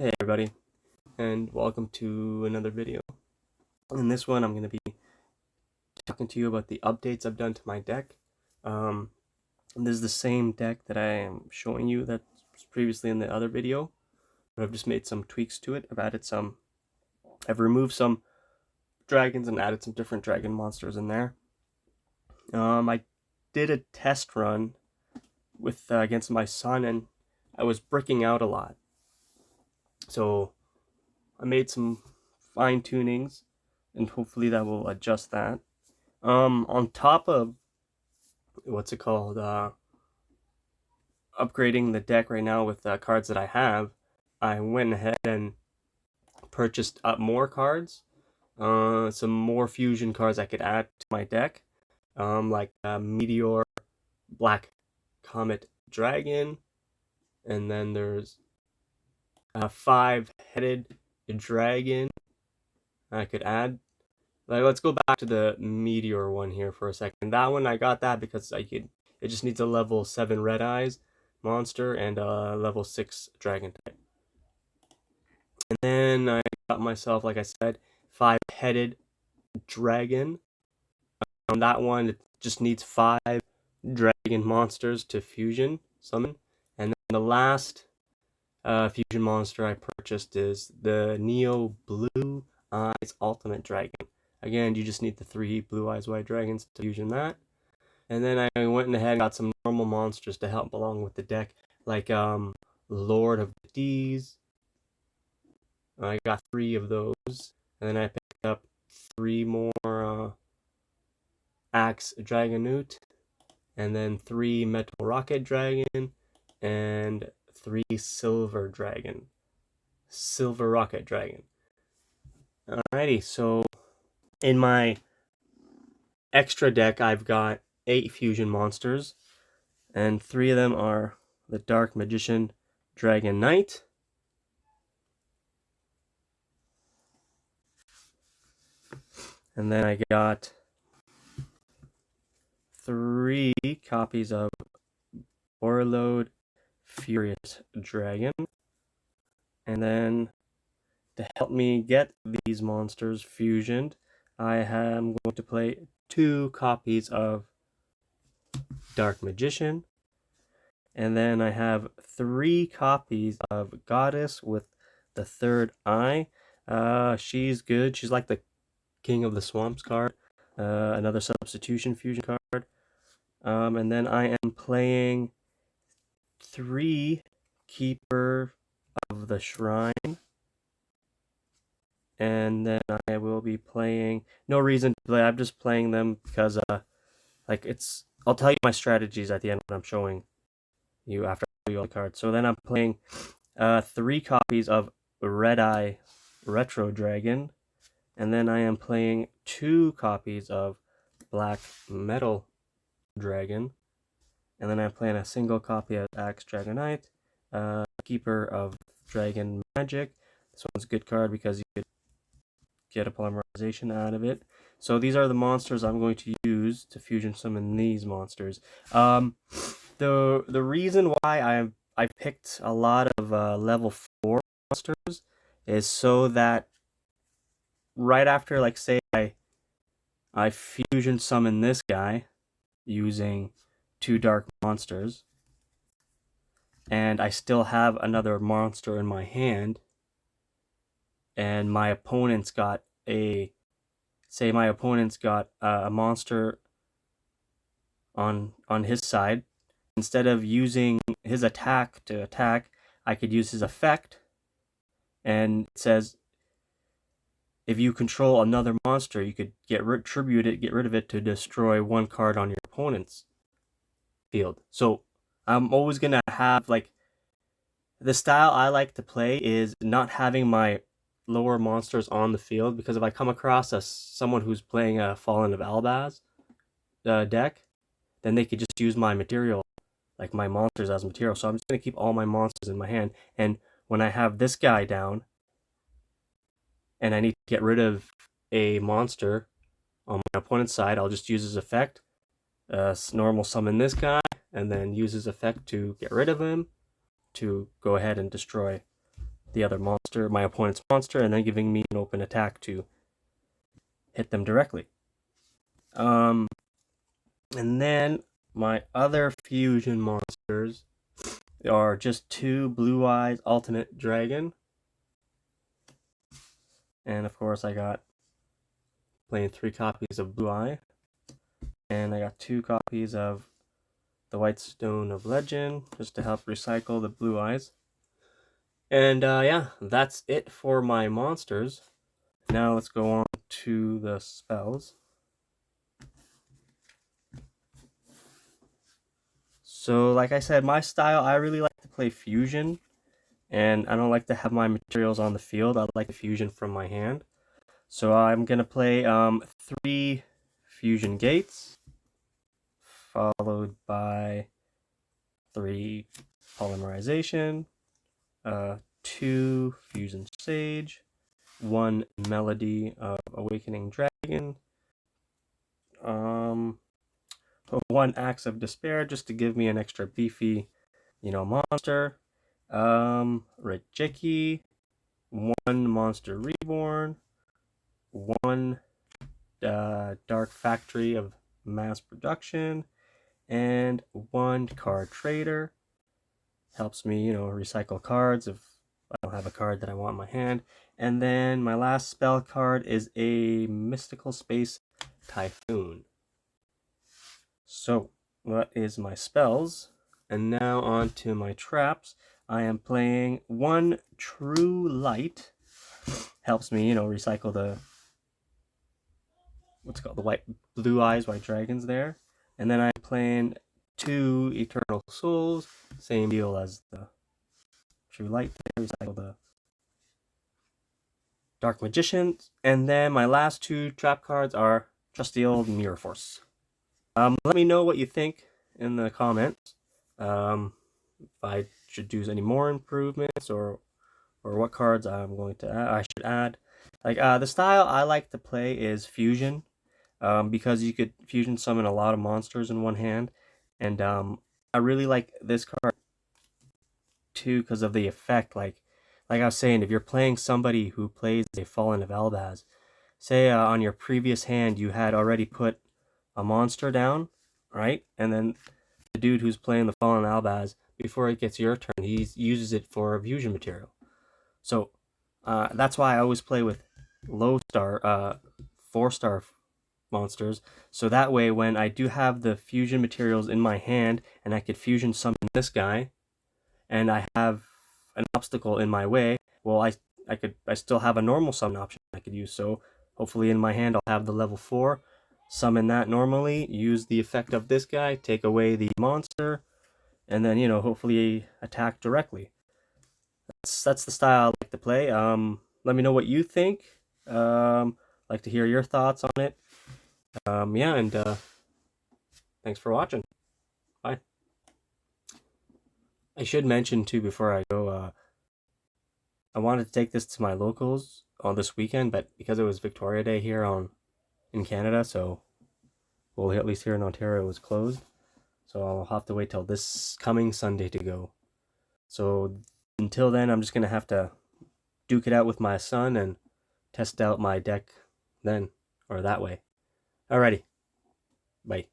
Hey everybody, and welcome to another video. In this one, I'm going to be talking to you about the updates I've done to my deck. This is the same deck that I am showing you that was previously in the other video, but I've just made some tweaks to it. I've removed some dragons and added some different dragon monsters in there. I did a test run with against my son, and I was bricking out a lot. So I made some fine tunings, and hopefully that will adjust that. On top of what's it called, upgrading the deck right now with cards that I have, I went ahead and purchased up more cards, some more fusion cards I could add to my deck, like Meteor, Black Comet Dragon, and then there's a five-headed dragon I could add. Like, let's go back to the Meteor one here for a second. That one, I got that because it just needs a level 7 Red Eyes monster and a level 6 Dragon type. And then I got myself, like I said, 5-headed dragon. On that one, it just needs 5 dragon monsters to fusion summon. And then the last fusion monster I purchased is the Neo Blue Eyes Ultimate Dragon. Again, you just need the 3 Blue Eyes White Dragons to fusion that. And then I went ahead and got some normal monsters to help along with the deck, like Lord of the D's. I got 3 of those. And then I picked up 3 more Axe Dragonoot, and then 3 Metal Rocket Dragon, and 3 Silver Rocket Dragon. Alrighty, so in my extra deck, I've got 8 fusion monsters, and 3 of them are the Dark Magician Dragon Knight, and then I got 3 copies of Overload Furious Dragon, and then to help me get these monsters fusioned, I am going to play 2 copies of Dark Magician, and then I have 3 copies of Goddess with the third eye. She's good. She's like the King of the Swamps card, another substitution fusion card. And then I am playing 3 Keeper of the Shrine. And then I will be playing, no reason to play, I'm just playing them because I'll tell you my strategies at the end when I'm showing you after I show you all the cards. So then I'm playing 3 copies of Red Eye Retro Dragon, and then I am playing 2 copies of Black Metal Dragon, and then I'm playing a single copy of Axe Dragonite, Keeper of Dragon Magic. This one's a good card because you could get a polymerization out of it. So these are the monsters I'm going to use to fusion summon these monsters. The reason why I picked a lot of level 4 monsters is so that right after, like, say I fusion summon this guy using 2 dark monsters, and I still have another monster in my hand, and my opponent's got a monster on his side. Instead of using his attack to attack, I could use his effect, and it says if you control another monster, you could get rid of it to destroy 1 card on your opponent's field. So I'm always gonna have, like, the style I like to play is not having my lower monsters on the field, because if I come across someone who's playing a Fallen of Albaz deck, then they could just use my material, like my monsters, as material. So I'm just going to keep all my monsters in my hand, and when I have this guy down and I need to get rid of a monster on my opponent's side, I'll just use his effect, normal summon this guy, and then use his effect to get rid of him, to go ahead and destroy the other monster, my opponent's monster, and then giving me an open attack to hit them directly. And then my other fusion monsters are just 2 Blue Eyes Ultimate Dragon. And of course I got playing 3 copies of Blue Eye. And I got 2 copies of the White Stone of Legend, just to help recycle the Blue Eyes. And yeah, that's it for my monsters. Now let's go on to the spells. So like I said, my style, I really like to play fusion. And I don't like to have my materials on the field. I like the fusion from my hand. So I'm going to play 3 fusion gates, followed by 3 polymerization, 2 fusion sage, 1 melody of awakening dragon, 1 axe of despair just to give me an extra beefy, monster, Rejeki, 1 monster reborn, 1 dark factory of mass production, and 1 card trader. Helps me, recycle cards if I don't have a card that I want in my hand. And then my last spell card is a Mystical Space Typhoon. So, what is my spells? And now on to my traps. I am playing 1 True Light. Helps me, recycle the the Blue Eyes White Dragons there. And then I'm playing 2 Eternal Souls. Same deal as the True Light there. Recycle the Dark Magician. And then my last 2 trap cards are trusty old Mirror Force. Let me know what you think in the comments. If I should do any more improvements or what cards I should add. Like the style I like to play is fusion, because you could fusion summon a lot of monsters in one hand, and I really like this card too because of the effect. Like I was saying, if you're playing somebody who plays a Fallen of Elbaz, say on your previous hand you had already put a monster down, right? And then the dude who's playing the Fallen Albaz, before it gets your turn, he uses it for a fusion material. So that's why I always play with low star, 4-star monsters. So that way, when I do have the fusion materials in my hand, and I could fusion summon this guy, and I have an obstacle in my way, well, I still have a normal summon option I could use. So hopefully in my hand I'll have the level 4, summon that normally, use the effect of this guy, take away the monster, and then hopefully attack directly. That's the style I like to play. Let me know what you think. Like to hear your thoughts on it. Yeah, and thanks for watching. Bye. I should mention too before I go, I wanted to take this to my locals on this weekend, but because it was Victoria Day here in Canada, so well, at least here in Ontario it was closed. So I'll have to wait till this coming Sunday to go. So until then, I'm just gonna have to duke it out with my son and test out my deck then, or that way. Alrighty, bye.